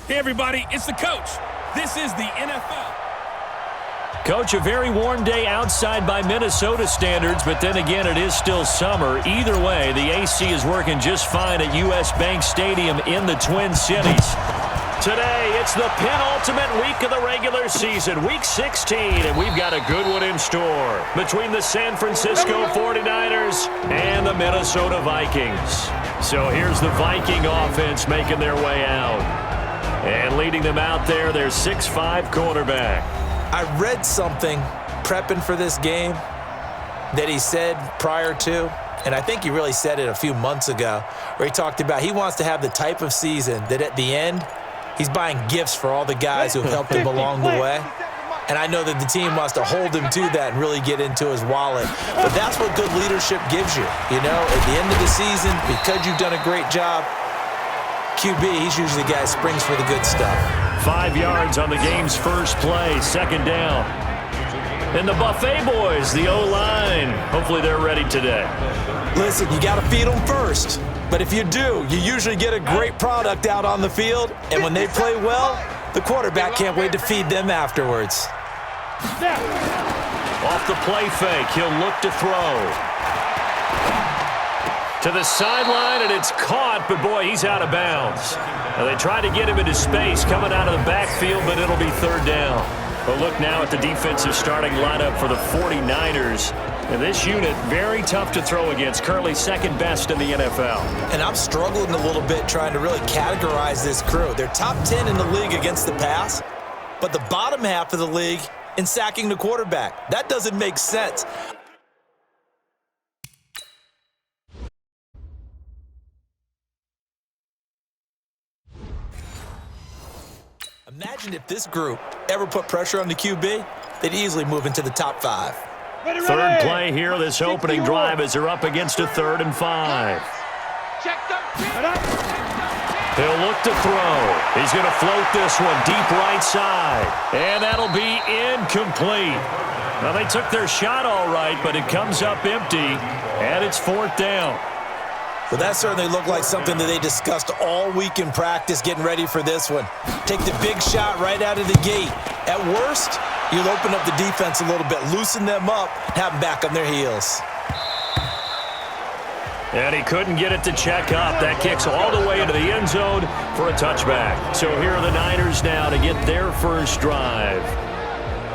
Hey, everybody, it's the coach. This is the NFL. Coach, a very warm day outside by Minnesota standards, but then again, it is still summer. Either way, the AC is working just fine at U.S. Bank Stadium in the Twin Cities. Today, it's the penultimate week of the regular season, Week 16, and we've got a good one in store between the San Francisco 49ers and the Minnesota Vikings. So here's the Viking offense making their way out. And leading them out there, their 6'5" quarterback. I read something prepping for this game that he said prior to, and I think he really said it a few months ago, where he talked about he wants to have the type of season that at the end, he's buying gifts for all the guys who have helped him along the way. And I know that the team wants to hold him to that and really get into his wallet. But that's what good leadership gives you. You know, at the end of the season, because you've done a great job, QB, he's usually the guy who springs for the good stuff. 5 yards on the game's first play, second down. And the Buffet boys, the O-line, hopefully they're ready today. Listen, you got to feed them first. But if you do, you usually get a great product out on the field. And when they play well, the quarterback can't wait to feed them afterwards. Off the play fake, he'll look to throw. To the sideline, and it's caught, but boy, he's out of bounds. Now they try to get him into space coming out of the backfield, but it'll be third down. But look now at the defensive starting lineup for the 49ers. And this unit, very tough to throw against, currently second best in the NFL. And I'm struggling a little bit trying to really categorize this crew. They're top 10 in the league against the pass, but the bottom half of the league in sacking the quarterback. That doesn't make sense. Imagine if this group ever put pressure on the QB, they'd easily move into the top 5. Third play here, this opening drive as they're up against a 3rd and 5. He'll look to throw. He's going to float this one deep right side. And that'll be incomplete. Now, they took their shot all right, but it comes up empty, and it's 4th down. Well, that certainly looked like something that they discussed all week in practice getting ready for this one. Take the big shot right out of the gate. At worst, you'll open up the defense a little bit, loosen them up, have them back on their heels. And he couldn't get it to check up. That kicks all the way into the end zone for a touchback. So here are the Niners now to get their first drive.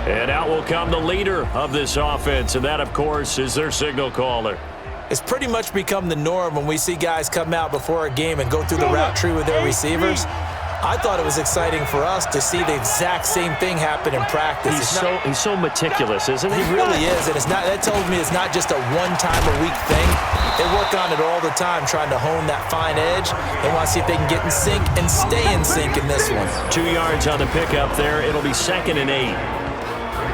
And out will come the leader of this offense, and that, of course, is their signal caller. It's pretty much become the norm when we see guys come out before a game and go through the route tree with their receivers. I thought it was exciting for us to see the exact same thing happen in practice. He's so meticulous, isn't he? He really is, and that tells me it's not just a one-time-a-week thing. They work on it all the time, trying to hone that fine edge. They want to see if they can get in sync and stay in sync in this one. 2 yards on the pickup there. It'll be 2nd and 8.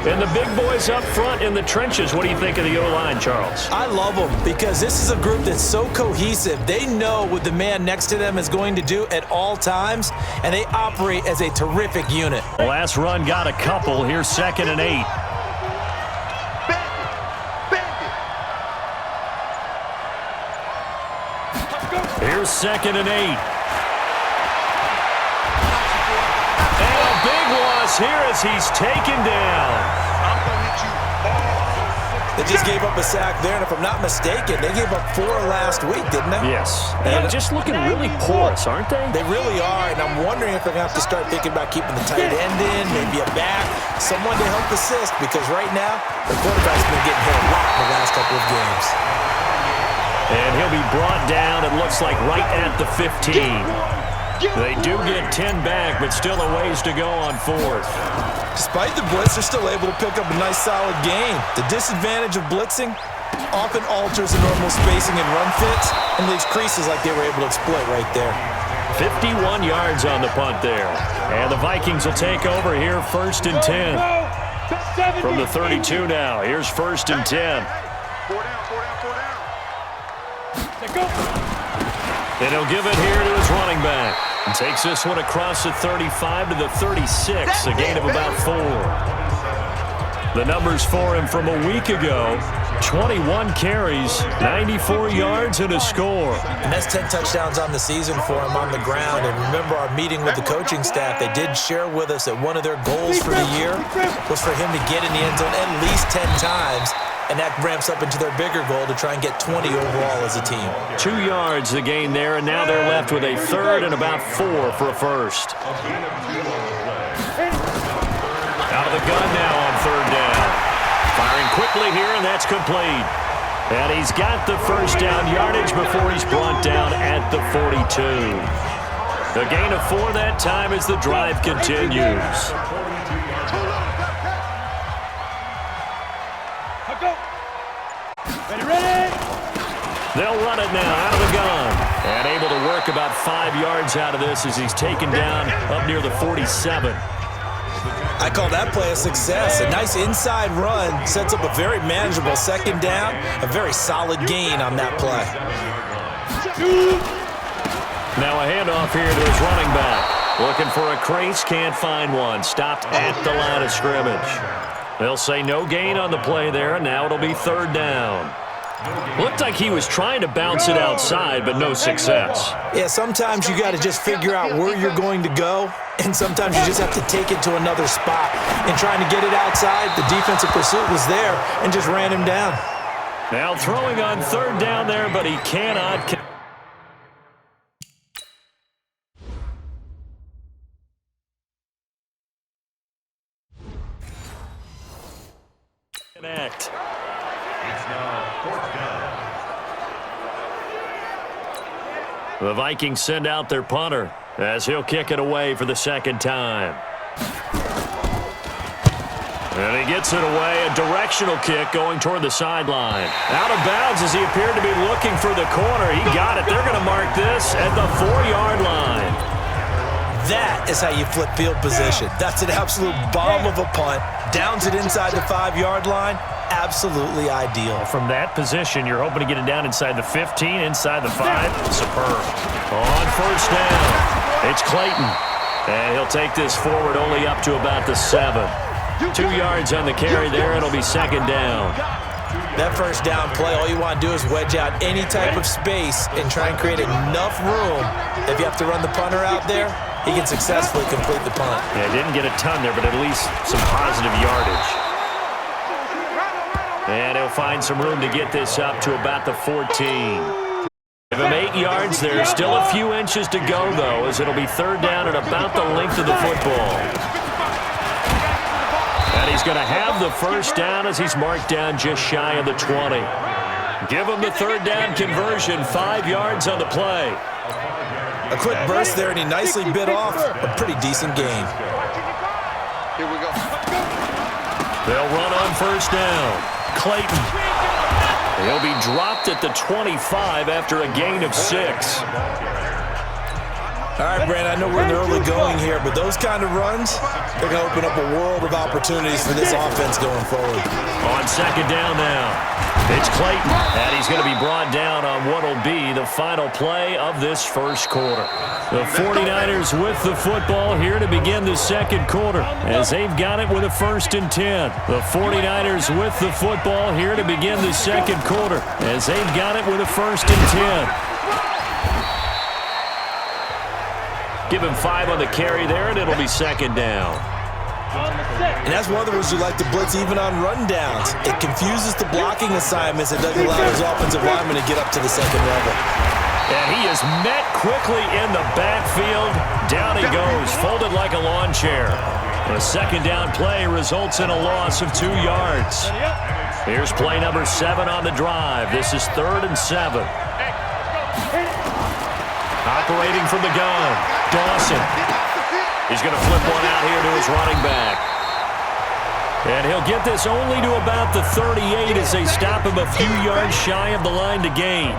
And the big boys up front in the trenches. What do you think of the O-line, Charles? I love them because this is a group that's so cohesive. They know what the man next to them is going to do at all times, and they operate as a terrific unit. The last run got a couple. Here's 2nd and 8. Here's 2nd and 8. Here as he's taken down. They just gave up a sack there, and if I'm not mistaken, they gave up 4 last week, didn't they? Yes. And just looking really porous, aren't they? They really are, and I'm wondering if they're going to have to start thinking about keeping the tight end in, maybe a back, someone to help assist, because right now, the quarterback's been getting hit a lot in the last couple of games. And he'll be brought down, it looks like, right at the 15. They do get 10 back, but still a ways to go on 4th. Despite the blitz, they're still able to pick up a nice, solid gain. The disadvantage of blitzing often alters the normal spacing and run fits and leaves creases like they were able to exploit right there. 51 yards on the punt there. And the Vikings will take over here 1st and 10. From the 32 now, here's 1st and 10. And he'll give it here to his running back. And takes this one across the 35 to the 36, a gain of about 4. The numbers for him from a week ago, 21 carries, 94 yards, and a score. And that's 10 touchdowns on the season for him on the ground. And remember our meeting with the coaching staff, they did share with us that one of their goals for the year was for him to get in the end zone at least 10 times. And that ramps up into their bigger goal to try and get 20 overall as a team. 2 yards the gain there, and now they're left with a third and about 4 for a first. Out of the gun now on third down. Firing quickly here, and that's complete. And he's got the first down yardage before he's brought down at the 42. A gain of 4 that time as the drive continues. They'll run it now out of the gun. And able to work about 5 yards out of this as he's taken down up near the 47. I call that play a success. A nice inside run sets up a very manageable second down, a very solid gain on that play. Now a handoff here to his running back. Looking for a crease, can't find one. Stopped at the line of scrimmage. They'll say no gain on the play there, and now it'll be third down. Looked like he was trying to bounce it outside, but no success. Yeah, sometimes you got to just figure out where you're going to go, and sometimes you just have to take it to another spot. And trying to get it outside, the defensive pursuit was there and just ran him down. Now throwing on third down there, but he cannot connect. The Vikings send out their punter as he'll kick it away for the second time. And he gets it away, a directional kick going toward the sideline. Out of bounds as he appeared to be looking for the corner. He got it. They're going to mark this at the 4-yard line. That is how you flip field position. That's an absolute bomb of a punt. Downs it inside the 5-yard line. Absolutely ideal. From that position, you're hoping to get it down inside the 15, inside the 5. Superb. On first down, it's Clayton. And he'll take this forward only up to about the 7. 2 yards on the carry there. It'll be second down. That first down play, all you want to do is wedge out any type of space and try and create enough room. If you have to run the punter out there, he can successfully complete the punt. Yeah, didn't get a ton there, but at least some positive yardage. And he'll find some room to get this up to about the 14. Give him 8 yards there. Still a few inches to go, though, as it'll be third down at about the length of the football. And he's going to have the first down as he's marked down just shy of the 20. Give him the third down conversion, 5 yards on the play. A quick burst there, and he nicely bit off a pretty decent gain. Here we go. They'll run on first down. Clayton. He'll be dropped at the 25 after a gain of 6. All right, Brandon, I know we're in the early going here, but those kind of runs, they're going to open up a world of opportunities for this offense going forward. On second down now, it's Clayton, and he's going to be brought down on what will be the final play of this first quarter. The 49ers with the football here to begin the second quarter as they've got it with a 1st and 10. The 49ers with the football here to begin the second quarter as they've got it with a 1st and 10. Give him 5 on the carry there, and it'll be second down. And that's one of the reasons you like to blitz even on rundowns. It confuses the blocking assignments. It doesn't allow his offensive lineman to get up to the second level. And he is met quickly in the backfield. Down he goes, folded like a lawn chair. A second down play results in a loss of 2 yards. Here's play number 7 on the drive. This is 3rd and 7. Operating from the gun, Dawson. He's going to flip one out here to his running back. And he'll get this only to about the 38 as they stop him a few yards shy of the line to gain.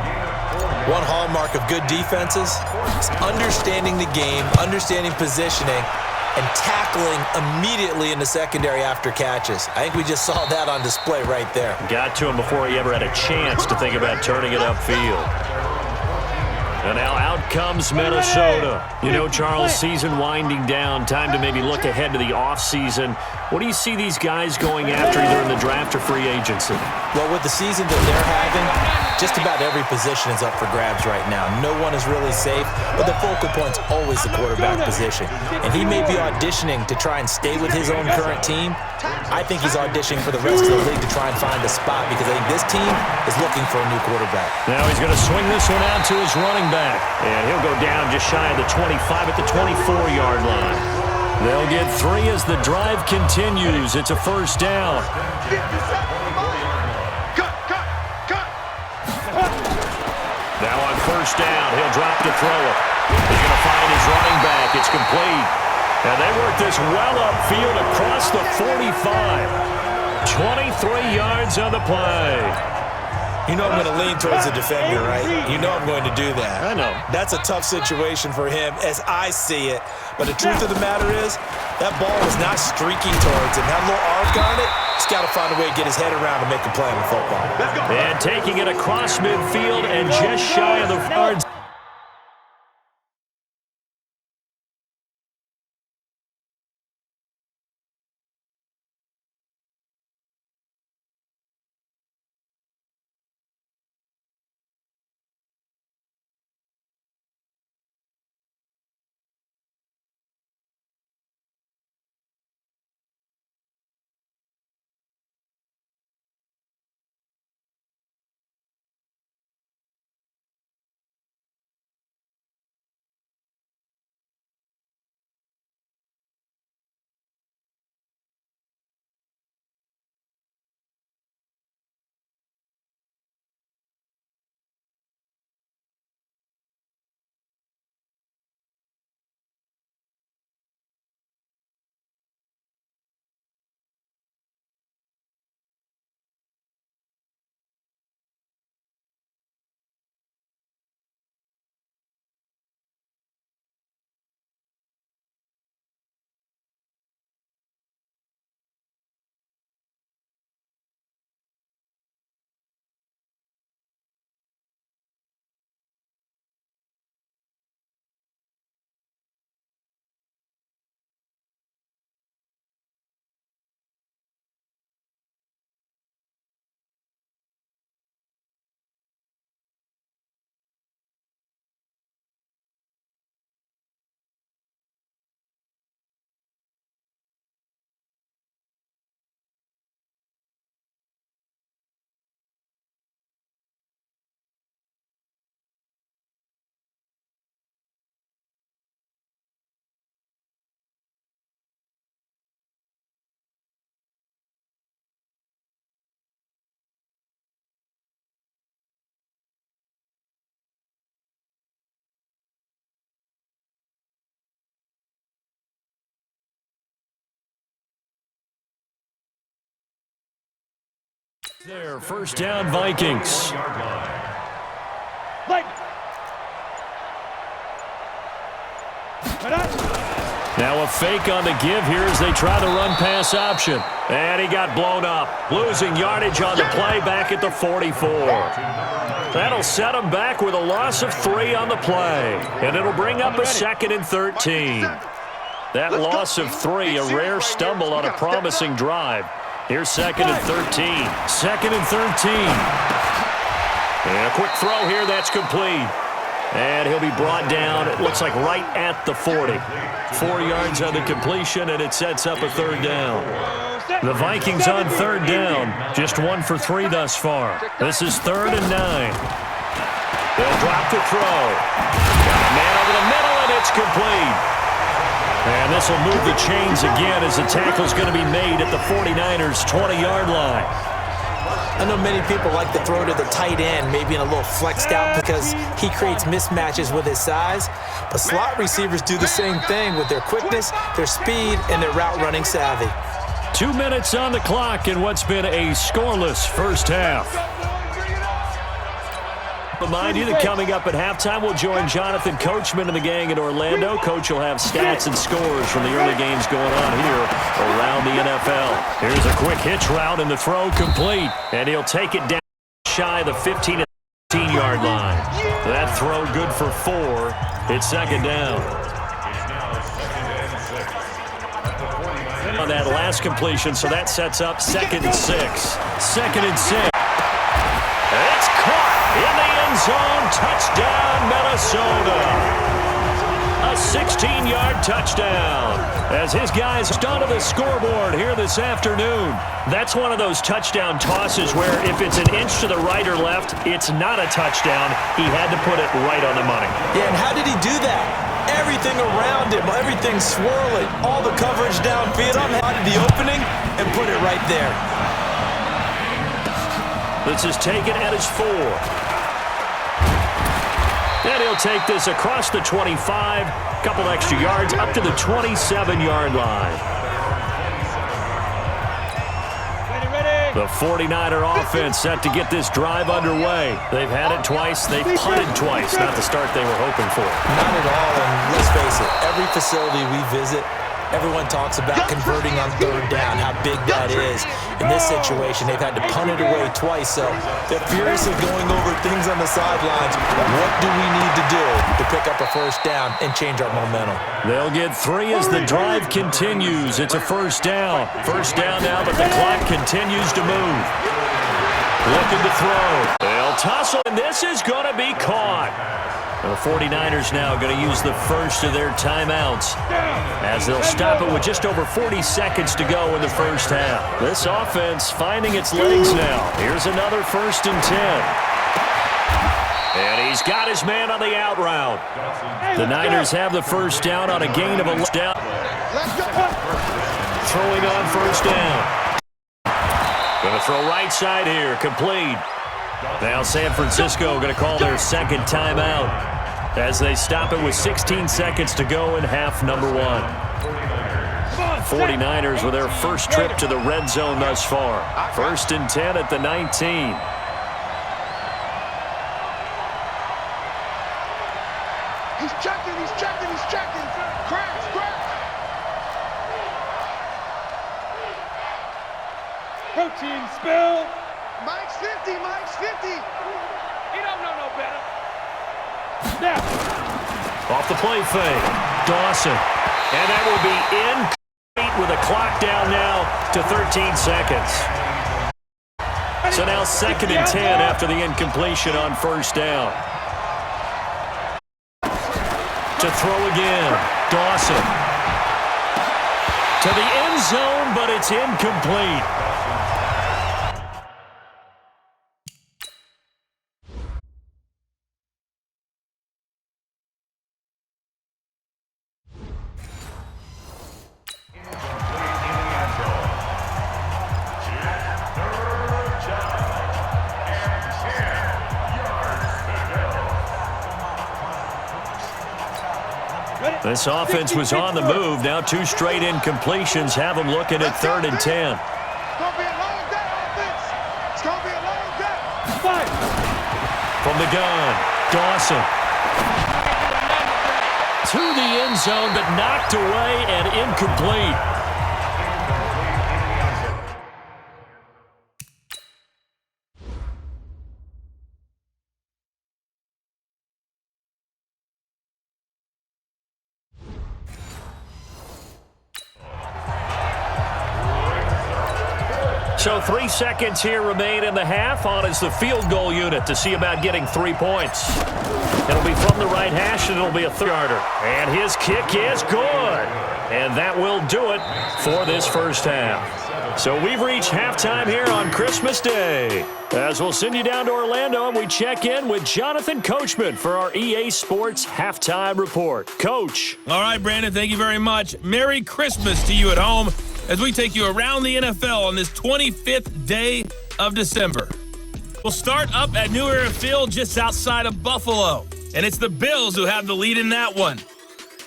One hallmark of good defenses is understanding the game, understanding positioning, and tackling immediately in the secondary after catches. I think we just saw that on display right there. Got to him before he ever had a chance to think about turning it upfield. And now out comes Minnesota. You know, Charles, season winding down, time to maybe look ahead to the offseason. What do you see these guys going after either in the draft or free agency? Well, with the season that they're having, just about every position is up for grabs right now. No one is really safe, but the focal point's always the quarterback position. And he may be auditioning to try and stay with his own current team. I think he's auditioning for the rest of the league to try and find a spot because I think this team is looking for a new quarterback. Now he's going to swing this one out to his running back. And he'll go down just shy of the 25 at the 24-yard line. They'll get 3 as the drive continues. It's a first down. Now on first down, he'll drop to throw it. He's going to find his running back. It's complete. And they work this well upfield across the 45. 23 yards on the play. You know I'm going to lean towards the defender, right? You know I'm going to do that. I know. That's a tough situation for him as I see it. But the truth of the matter is, that ball was not streaking towards him. Had a little arc on it. He's got to find a way to get his head around to make a play on the football. And taking it across midfield and just shy of the yards. There, first down, Vikings. Now a fake on the give here as they try the run-pass option. And he got blown up, losing yardage on the play back at the 44. That'll set him back with a loss of 3 on the play. And it'll bring up a 2nd and 13. That loss of 3, a rare stumble on a promising drive. Here's 2nd and 13. 2nd and 13. And a quick throw here, that's complete. And he'll be brought down, it looks like right at the 40. 4 yards on the completion, and it sets up a 3rd down. The Vikings on 3rd down, just 1 for 3 thus far. This is 3rd and 9. They'll drop the throw. Got a man over the middle, and it's complete. And this will move the chains again as the tackle's going to be made at the 49ers' 20-yard line. I know many people like to throw to the tight end, maybe in a little flexed out because he creates mismatches with his size. But slot receivers do the same thing with their quickness, their speed, and their route running savvy. 2 minutes on the clock in what's been a scoreless first half. Remind you that coming up at halftime, we'll join Jonathan Coachman and the gang in Orlando. Coach will have stats and scores from the early games going on here around the NFL. Here's a quick hitch route and the throw complete. And he'll take it down shy of the 15. 15-yard line. That throw good for 4. It's second down. On that last completion, so that sets up 2nd and 6. 2nd and 6. It's caught in the end zone. Touchdown, Minnesota. A 16-yard touchdown as his guys onto the scoreboard here this afternoon. That's one of those touchdown tosses where if it's an inch to the right or left, it's not a touchdown. He had to put it right on the money. Yeah, and how did he do that? Everything around him, everything swirling, all the coverage downfield. Out of the opening and put it right there. This is taken at his 4. And he'll take this across the 25, couple extra yards up to the 27-yard line. The 49er offense set to get this drive underway. They've had it twice. They've punted twice. Not the start they were hoping for. Not at all, and let's face it, every facility we visit, everyone talks about converting on 3rd down, how big that is. In this situation, they've had to punt it away twice, so they're furiously going over things on the sidelines. What do we need to do to pick up a 1st down and change our momentum? They'll get 3 as the drive continues. It's a 1st down. 1st down now, but the clock continues to move. Looking to throw. They'll tussle, and this is going to be caught. The 49ers now going to use the first of their timeouts as they'll stop it with just over 40 seconds to go in the first half. This offense finding its legs now. Here's another 1st and 10. And he's got his man on the out route. The Niners have the 1st down on a gain of a down. Throwing on 1st down. Going to throw right side here, complete. Now San Francisco going to call their 2nd timeout as they stop it with 16 seconds to go in half number 1. 49ers with their first trip to the red zone thus far. 1st and 10 at the 19. He's checking, he's checking, he's checking. Crash, crash. Protein spill. Mike's 50, Mike's 50. He don't know no better. Snap. Off the play fake. Dawson. And that will be incomplete with a clock down now to 13 seconds. So now 2nd and 10 after the incompletion on 1st down. To throw again. Dawson. To the end zone, but it's incomplete. This offense was on the move. Now 2 straight incompletions have them looking at 3rd and 10. It's going to be a long day, offense. It's going to be a long day. Fight. From the gun, Dawson. To the end zone, but knocked away and incomplete. So 3 seconds here remain in the half. On is the field goal unit to see about getting 3 points. It'll be from the right hash, and it'll be a 3-yarder. And his kick is good. And that will do it for this first half. So we've reached halftime here on Christmas Day. As we'll send you down to Orlando, and we check in with Jonathan Coachman for our EA Sports Halftime Report. Coach. All right, Brandon, thank you very much. Merry Christmas to you at home as we take you around the NFL on this 25th day of December. We'll start up at New Era Field just outside of Buffalo, and it's the Bills who have the lead in that one.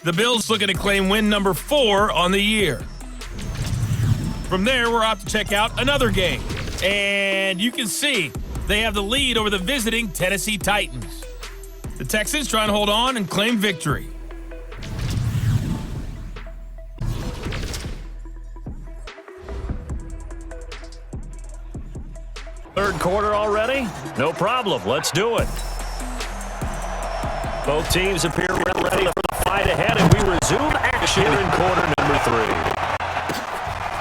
The Bills looking to claim win number 4 on the year. From there, we're off to check out another game, and you can see they have the lead over the visiting Tennessee Titans. The Texans trying to hold on and claim victory. Third quarter already? No problem. Let's do it. Both teams appear ready for the fight ahead, and we resume action in quarter number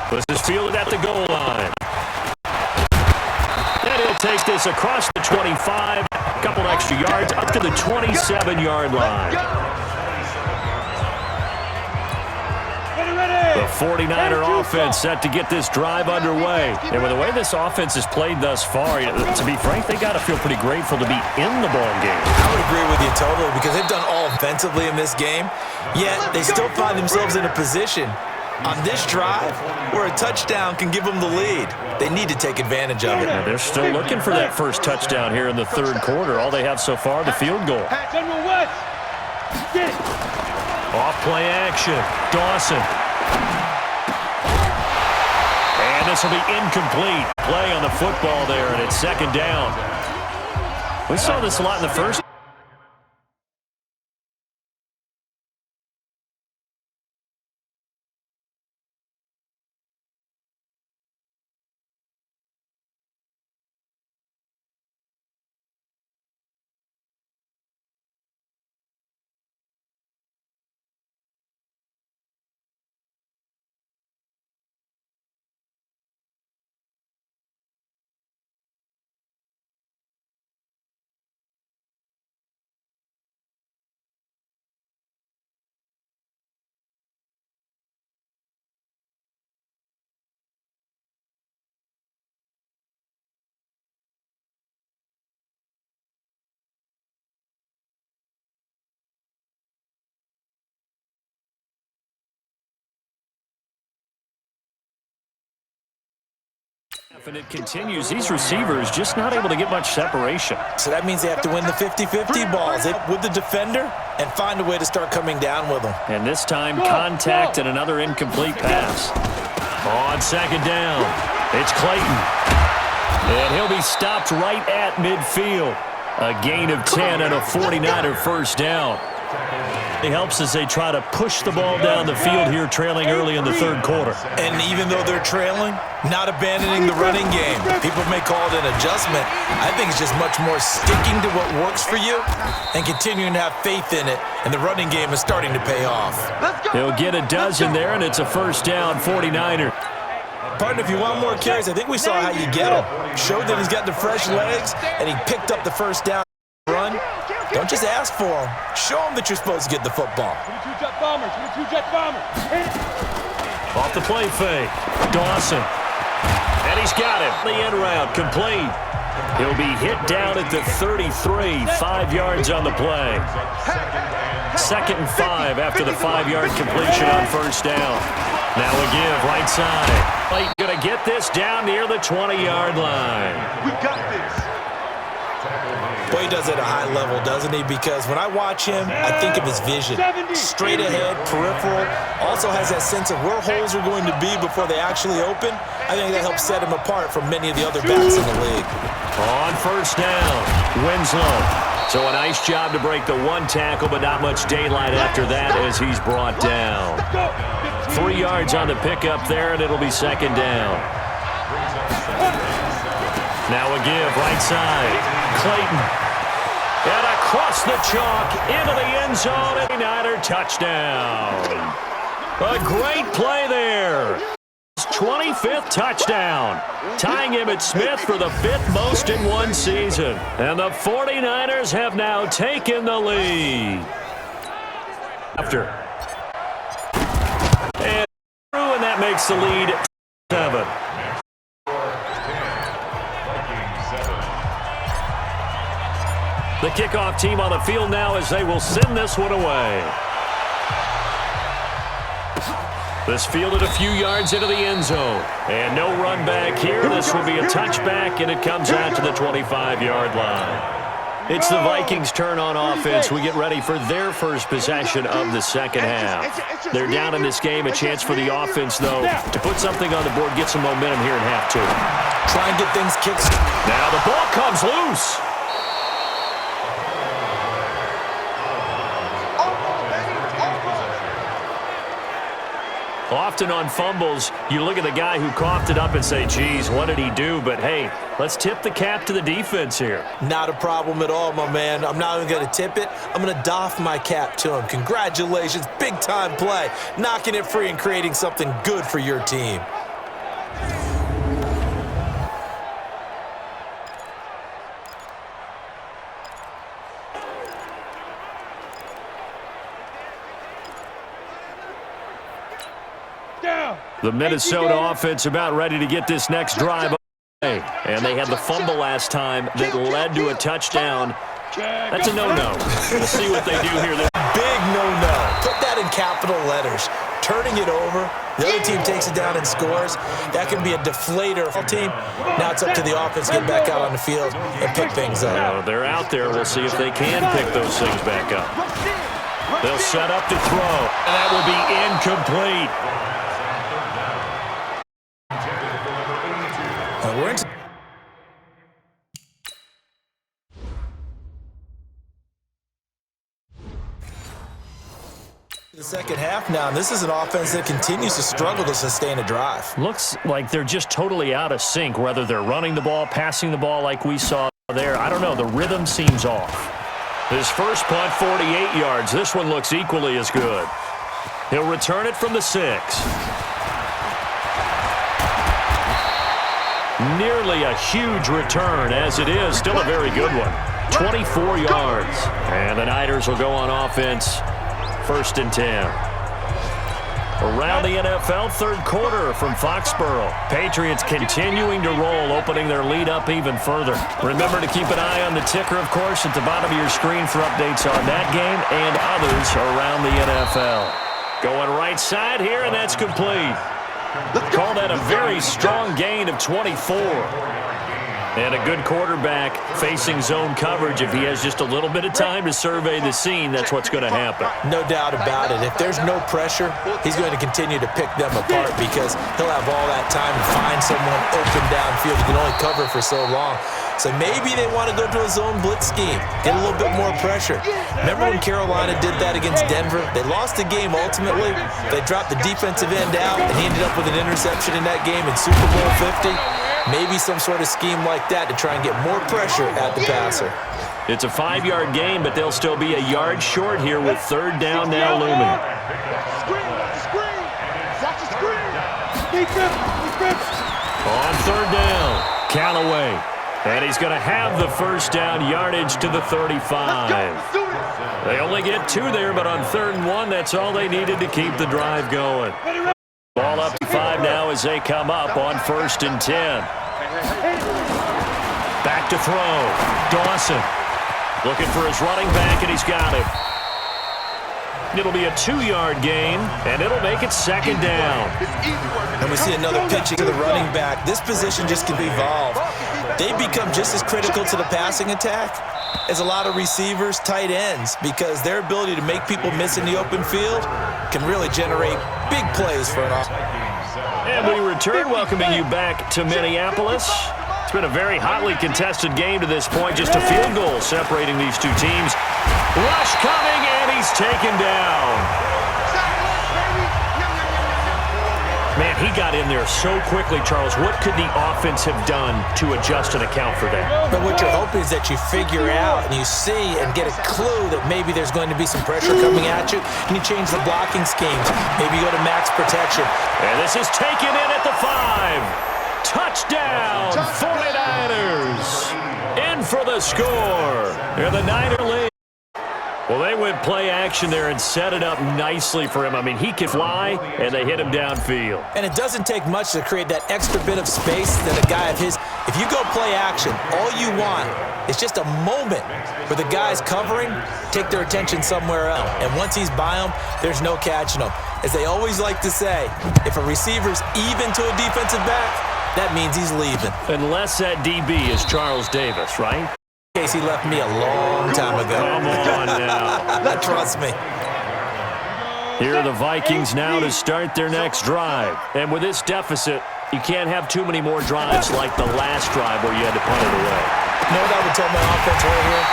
3. This is fielded at the goal line. And he'll take this across the 25, a couple extra yards, up to the 27-yard line. The 49er offense set to get this drive underway. And with the way this offense has played thus far, to be frank, they got to feel pretty grateful to be in the ball game. I would agree with you totally because they've done all offensively in this game, yet they still find themselves in a position on this drive where a touchdown can give them the lead. They need to take advantage of it. Yeah, they're still looking for that first touchdown here in the third quarter. All they have so far, the field goal. Off play action. Dawson. And this will be incomplete. Play on the football there, and it's second down. We saw this a lot in the first. And it continues. These receivers just not able to get much separation. So that means they have to win the 50-50 balls with the defender and find a way to start coming down with them. And this time, contact and another incomplete pass. On second down, it's Clayton. And he'll be stopped right at midfield. A gain of 10 and a 49er first down. It helps as they try to push the ball down the field here, trailing early in the third quarter. And even though they're trailing, not abandoning the running game. People may call it an adjustment. I think it's just much more sticking to what works for you and continuing to have faith in it. And the running game is starting to pay off. He'll get a dozen there, and it's a first down, 49er. Partner, if you want more carries, I think we saw how you get him. Showed that he's got the fresh legs, and he picked up the first down run. Don't just ask for him. Show him that you're supposed to get the football. 22 Jet Bombers, 22 Jet Bombers. Off the play fake. Dawson. And he's got it. The end route complete. He'll be hit down at the 33. 5 yards on the play. Second and 5 after the 5-yard completion on first down. Now a give right side. Clayton going to get this down near the 20-yard line. We got this. Boy, he does it at a high level, doesn't he? Because when I watch him, I think of his vision. Straight ahead, peripheral. Also has that sense of where holes are going to be before they actually open. I think that helps set him apart from many of the other backs in the league. On first down, Winslow. So a nice job to break the one tackle, but not much daylight after that as he's brought down. 3 yards on the pickup there, and it'll be second down. Now a give right side. Clayton. And across the chalk into the end zone. 49er touchdown. A great play there. His 25th touchdown. Tying Emmitt Smith for the 5th most in one season. And the 49ers have now taken the lead. And that makes the lead 7. The kickoff team on the field now as they will send this one away. This fielded a few yards into the end zone. And no run back here. This will be a touchback, and it comes out to the 25-yard line. It's the Vikings' turn on offense. We get ready for their first possession of the second half. They're down in this game. A chance for the offense, though, to put something on the board, get some momentum here in half 2. Try and get things kicked. Now the ball comes loose. often on fumbles, you look at the guy who coughed it up and say, geez, what did he do? But, hey, let's tip the cap to the defense here. Not a problem at all, my man. I'm not even going to tip it. I'm going to doff my cap to him. Congratulations. Big-time play. Knocking it free and creating something good for your team. The Minnesota offense about ready to get this next drive away. And they had the fumble last time that led to a touchdown. That's a no-no. We'll see what they do here. Big no-no. Put that in capital letters. Turning it over. The other team takes it down and scores. That can be a deflator for the team. Now it's up to the offense to get back out on the field and pick things up. Well, they're out there. We'll see if they can pick those things back up. They'll set up to throw. And that will be incomplete. We're into the second half now, and this is an offense that continues to struggle to sustain a drive. Looks like they're just totally out of sync, whether they're running the ball, passing the ball like we saw there. I don't know. The rhythm seems off. His first punt, 48 yards. This one looks equally as good. He'll return it from the 6. Nearly a huge return, as it is. Still a very good one. 24 yards. And the Niners will go on offense. 1st and 10. Around the NFL, third quarter from Foxborough. Patriots continuing to roll, opening their lead up even further. Remember to keep an eye on the ticker, of course, at the bottom of your screen for updates on that game and others around the NFL. Going right side here, and that's complete. Call that a very strong gain of 24. And a good quarterback facing zone coverage. If he has just a little bit of time to survey the scene, that's what's going to happen. No doubt about it. If there's no pressure, he's going to continue to pick them apart because he'll have all that time to find someone open downfield. He can only cover for so long. So maybe they want to go to a zone blitz scheme, get a little bit more pressure. Remember when Carolina did that against Denver? They lost the game ultimately. They dropped the defensive end out, and he ended up with an interception in that game in Super Bowl 50. Maybe some sort of scheme like that to try and get more pressure at the passer. It's a 5-yard gain, but they'll still be a yard short here with 3rd down now looming. On 3rd down, Callaway. And he's going to have the 1st down yardage to the 35. They only get 2 there, but on 3rd and 1, that's all they needed to keep the drive going. Ball up to 5 now as they come up on 1st and 10. Back to throw. Dawson looking for his running back, and he's got him. It'll be a 2-yard gain, and it'll make it 2nd down. And we see another pitch to the running back. This position just can evolve. They become just as critical to the passing attack as a lot of receivers, tight ends, because their ability to make people miss in the open field can really generate big plays for an offense. And we return, welcoming you back to Minneapolis. It's been a very hotly contested game to this point. Just a field goal separating these two teams. Rush coming, and he's taken down. Man, he got in there so quickly, Charles. What could the offense have done to adjust and account for that? But what you're hoping is that you figure out and you see and get a clue that maybe there's going to be some pressure coming at you, and you change the blocking schemes. Maybe you go to max protection. And this is taken in at the 5. Touchdown, 49ers. In for the score. And the Niner lead. Well, they went play action there and set it up nicely for him. I mean, he can fly, and they hit him downfield. And it doesn't take much to create that extra bit of space that a guy of his. If you go play action, all you want is just a moment where the guy's covering, take their attention somewhere else. And once he's by him, there's no catching him. As they always like to say, if a receiver's even to a defensive back, that means he's leaving. Unless that DB is Charles Davis, right? He left me a long time ago. Come on now. Trust me. Here are the Vikings now to start their next drive. And with this deficit, you can't have too many more drives like the last drive where you had to punt it away. You know what I would tell my offense right here?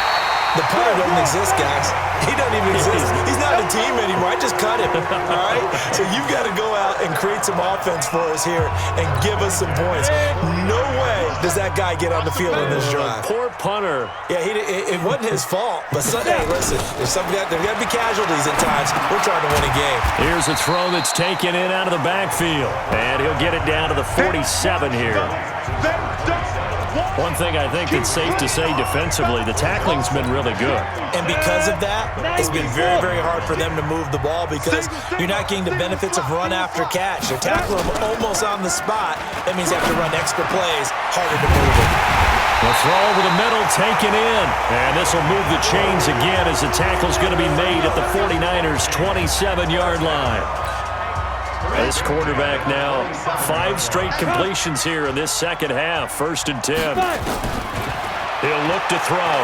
The punter doesn't exist, guys. He doesn't even exist. He's not a team anymore. I just cut him, all right? So you've got to go out and create some offense for us here and give us some points. No way does that guy get on the field in this drive. Poor punter. Yeah, it wasn't his fault. But, hey, listen, there's got to be casualties at times. We're trying to win a game. Here's a throw that's taken in out of the backfield. And he'll get it down to the 47 here. One thing I think that's safe to say defensively, the tackling's been really good. And because of that, it's been very, very hard for them to move the ball because you're not getting the benefits of run after catch. They're tackling them almost on the spot. That means they have to run extra plays, harder to move it. The throw over the middle taken in. And this will move the chains again as the tackle's going to be made at the 49ers' 27-yard line. This quarterback now, 5 straight completions here in this second half. 1st and 10. He'll look to throw.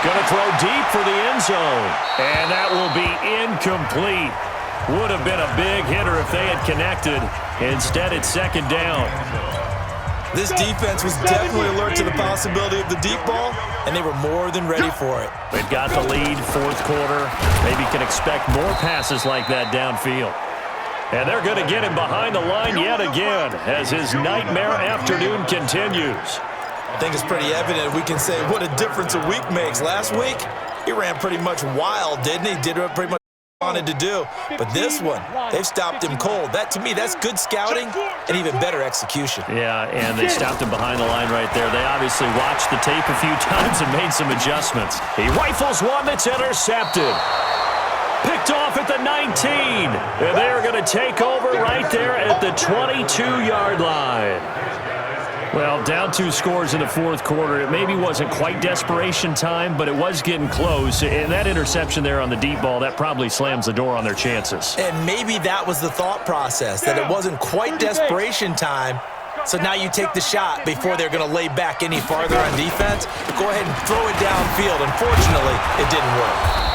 Going to throw deep for the end zone. And that will be incomplete. Would have been a big hitter if they had connected. Instead, it's 2nd down. This defense was definitely alert to the possibility of the deep ball, and they were more than ready for it. They've got the lead, 4th quarter. Maybe can expect more passes like that downfield. And they're going to get him behind the line yet again as his nightmare afternoon continues. I think it's pretty evident we can say what a difference a week makes. Last week, he ran pretty much wild, didn't he? Did what pretty much he wanted to do. But this one, they've stopped him cold. That, to me, that's good scouting and even better execution. Yeah, and they stopped him behind the line right there. They obviously watched the tape a few times and made some adjustments. He rifles one that's intercepted. Picked off at the 19. And they're going to take over right there at the 22-yard line. Well, down 2 scores in the 4th quarter. It maybe wasn't quite desperation time, but it was getting close. And that interception there on the deep ball, that probably slams the door on their chances. And maybe that was the thought process, that it wasn't quite desperation time. So now you take the shot before they're going to lay back any farther on defense. Go ahead and throw it downfield. Unfortunately, it didn't work.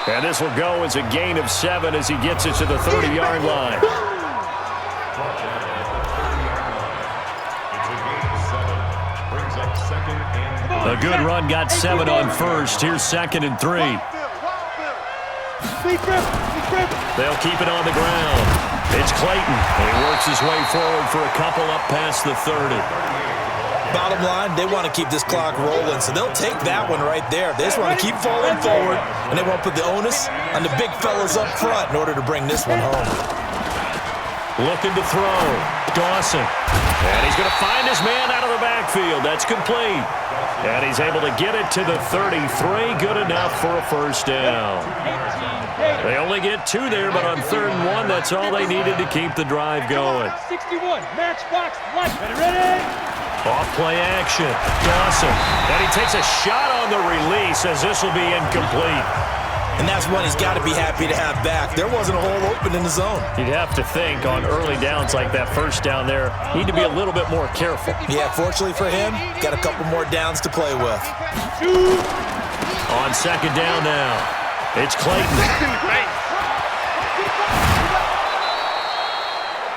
And this will go as a gain of 7 as he gets it to the 30-yard line. A good run got 7 on 1st. Here's 2nd and 3. They'll keep it on the ground. It's Clayton. And he works his way forward for a couple up past the 30. Bottom line, they want to keep this clock rolling, so they'll take that one right there. They just want to keep falling forward, and they won't put the onus on the big fellas up front in order to bring this one home. Looking to throw. Dawson. And he's going to find his man out of the backfield. That's complete. And he's able to get it to the 33. Good enough for a 1st down. They only get 2 there, but on 3rd and 1, that's all they needed to keep the drive going. 61, matchbox, light. Ready? Off play action. Dawson. And he takes a shot on the release as this will be incomplete. And that's one he's got to be happy to have back. There wasn't a hole open in the zone. You'd have to think on early downs like that 1st down there, need to be a little bit more careful. Yeah, fortunately for him, got a couple more downs to play with. On 2nd down now, it's Clayton.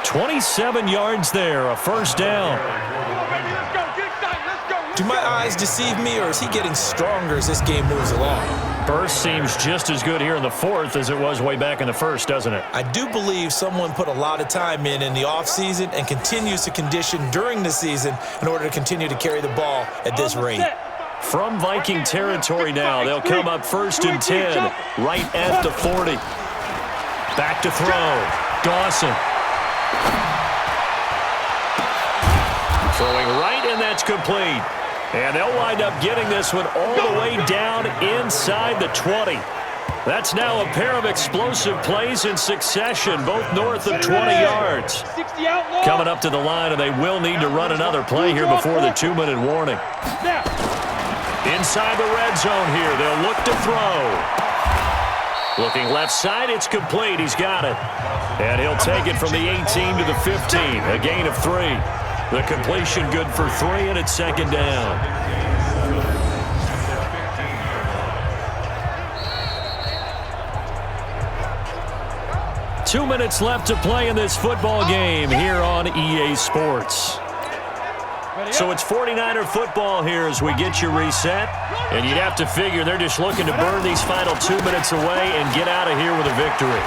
27 yards there, a 1st down. Do my eyes deceive me, or is he getting stronger as this game moves along? Burst seems just as good here in the 4th as it was way back in the 1st, doesn't it? I do believe someone put a lot of time in the offseason and continues to condition during the season in order to continue to carry the ball at this rate. From Viking territory now, they'll come up 1st and 10, right at the 40. Back to throw. Dawson. Throwing right, and that's complete. And they'll wind up getting this one all the way down inside the 20. That's now a pair of explosive plays in succession, both north of 20 yards. Coming up to the line, and they will need to run another play here before the 2-minute warning. Inside the red zone here, they'll look to throw. Looking left side, it's complete. He's got it. And he'll take it from the 18 to the 15, a gain of 3. The completion good for 3, and it's 2nd down. Two minutes left to play in this football game here on EA Sports. So it's 49er football here as we get you reset. And you'd have to figure they're just looking to burn these final 2 minutes away and get out of here with a victory.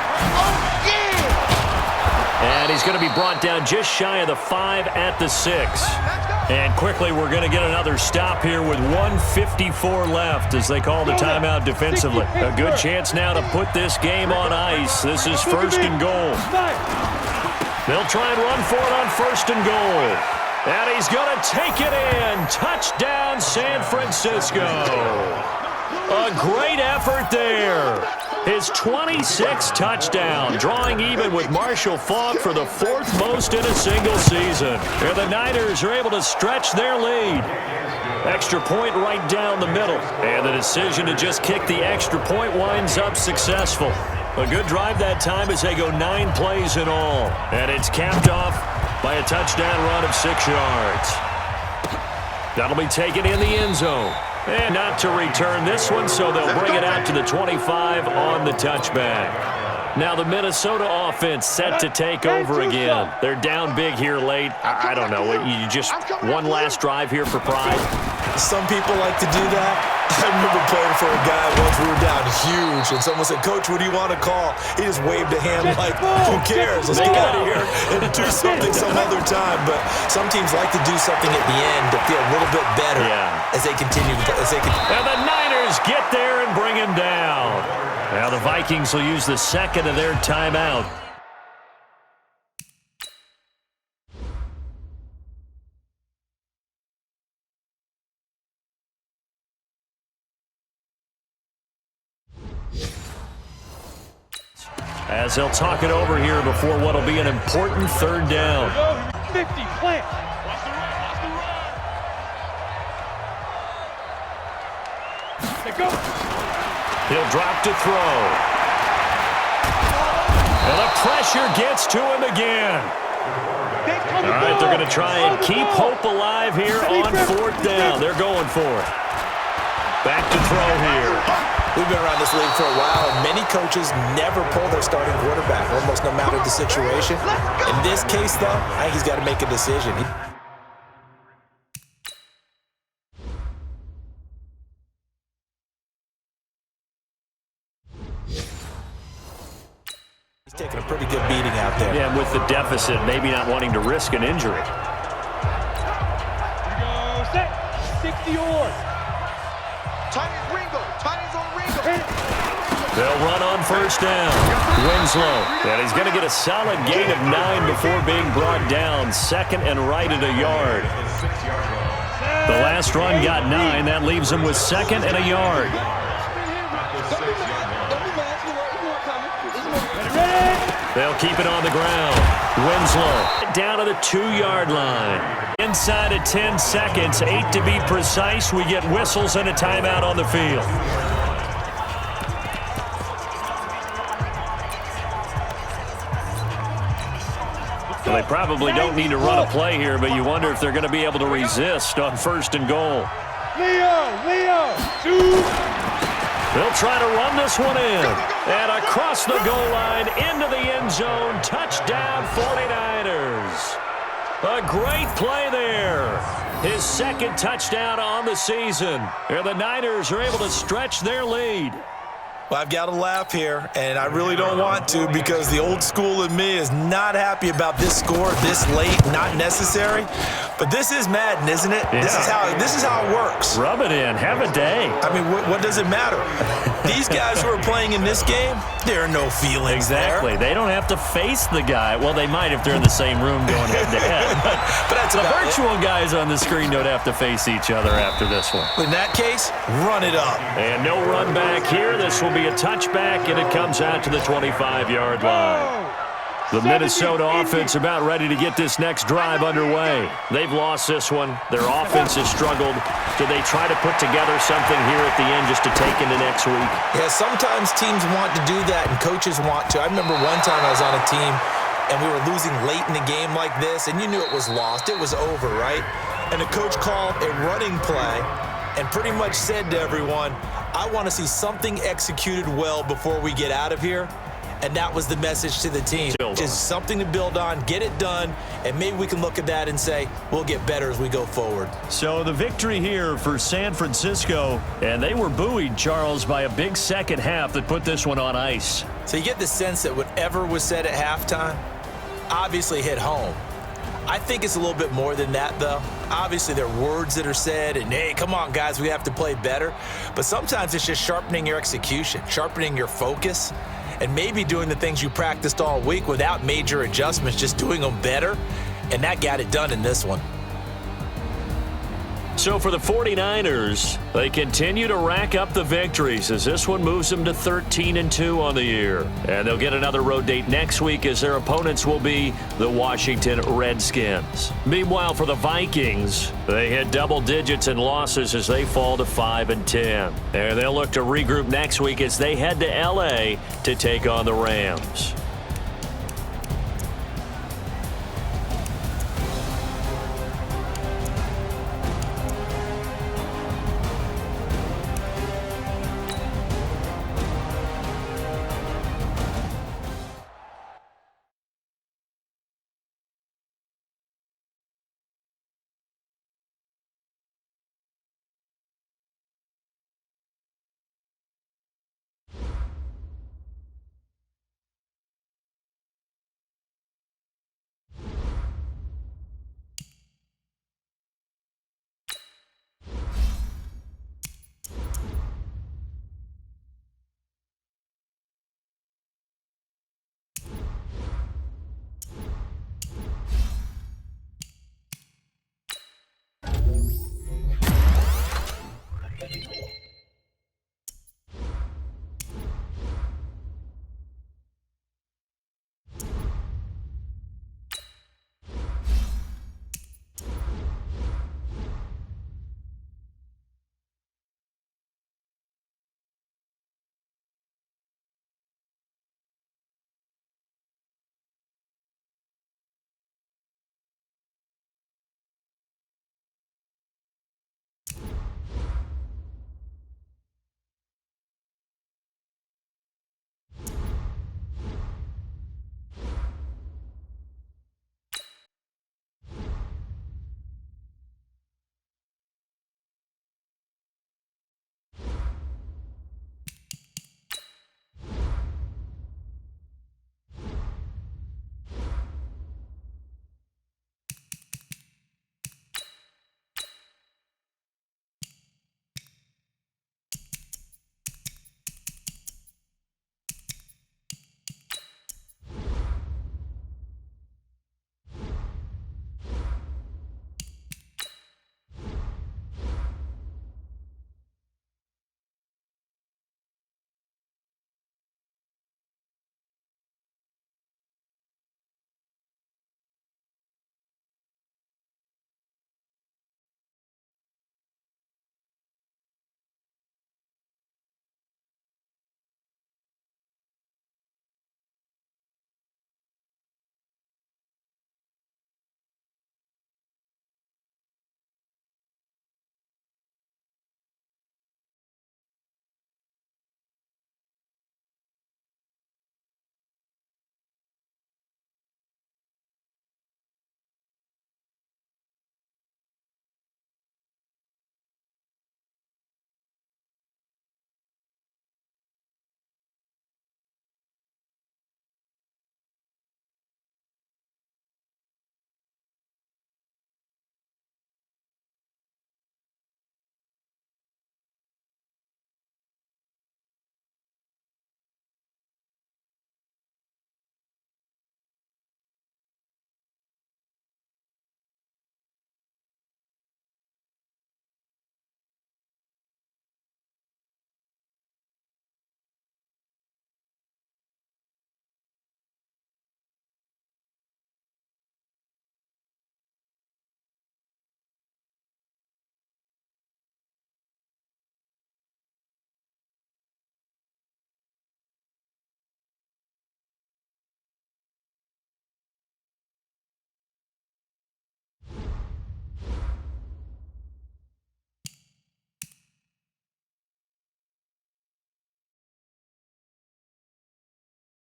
And he's going to be brought down just shy of the 5 at the 6. And quickly, we're going to get another stop here with 1:54 left as they call the timeout defensively. A good chance now to put this game on ice. This is 1st and goal. They'll try and run for it on 1st and goal. And he's going to take it in. Touchdown, San Francisco. A great effort there. His 26th touchdown, drawing even with Marshall Faulk for the 4th most in a single season. And the Niners are able to stretch their lead. Extra point right down the middle. And the decision to just kick the extra point winds up successful. A good drive that time as they go 9 plays in all. And it's capped off by a touchdown run of 6 yards. That'll be taken in the end zone. And not to return this one, so they'll bring it out to the 25 on the touchback. Now the Minnesota offense set to take over again. They're down big here late. I don't know. You just one last drive here for pride. Some people like to do that. I remember playing for a guy once. We were down huge, and someone said, "Coach, what do you want to call?" He just waved a hand like, "Who cares? Let's get out of here and do something some other time." But some teams like to do something at the end to feel a little bit better as they continue to play. And the Niners get there and bring him down. Now the Vikings will use the second of their timeout. As they'll talk it over here before what will be an important 3rd down. 50, plant. Go. He'll drop to throw. And the pressure gets to him again. All right, they're going to try and keep hope alive here on 4th down. They're going for it. Back to throw here. We've been around this league for a while, and many coaches never pull their starting quarterback, almost no matter the situation. In this case, though, I think he's got to make a decision. He's taking a pretty good beating out there. Yeah, and with the deficit, maybe not wanting to risk an injury. Here we go, set. 60 yards. Titans Ringo. Titans on Ringo. They'll run on 1st down. Winslow. And he's going to get a solid gain of 9 before being brought down. 2nd and right at a yard. The last run got 9. That leaves him with 2nd and a yard. They'll keep it on the ground. Winslow down to the 2-yard line. Inside of 10 seconds, 8 to be precise. We get whistles and a timeout on the field. Well, they probably don't need to run a play here, but you wonder if they're going to be able to resist on 1st and goal. Leo, 2. They'll try to run this one in. And across the goal line, into the end zone. Touchdown, 49ers. A great play there. His 2nd touchdown on the season. And the Niners are able to stretch their lead. Well, I've got to laugh here, and I really don't want to because the old school in me is not happy about this score this late, not necessary. But this is Madden, isn't it? Yeah. This is how it works. Rub it in. Have a day. I mean, what does it matter? These guys who are playing in this game, there are no feelings Exactly. there. They don't have to face the guy. Well, they might if they're in the same room going head-to-head. But that's the about virtual guys on the screen don't have to face each other after this one. In that case, run it up. And no run back here. This will be a touchback, and it comes out to the 25-yard line. The Minnesota offense about ready to get this next drive underway. They've lost this one. Their offense has struggled. Do they try to put together something here at the end just to take into next week? Yeah, sometimes teams want to do that, and coaches want to. I remember one time I was on a team, and we were losing late in the game like this, and you knew it was lost. It was over, right? And the coach called a running play and pretty much said to everyone, I want to see something executed well before we get out of here. And that was the message to the team. Just something to build on, get it done, and maybe we can look at that and say, we'll get better as we go forward. So the victory here for San Francisco, and they were buoyed, Charles, by a big second half that put this one on ice. So you get the sense that whatever was said at halftime obviously hit home. I think it's a little bit more than that, though. Obviously, there are words that are said, and, hey, come on, guys, we have to play better. But sometimes it's just sharpening your execution, sharpening your focus, and maybe doing the things you practiced all week without major adjustments, just doing them better. And that got it done in this one. So for the 49ers, they continue to rack up the victories as this one moves them to 13-2 on the year. And they'll get another road date next week as their opponents will be the Washington Redskins. Meanwhile, for the Vikings, they hit double digits in losses as they fall to 5-10. And they'll look to regroup next week as they head to L.A. to take on the Rams.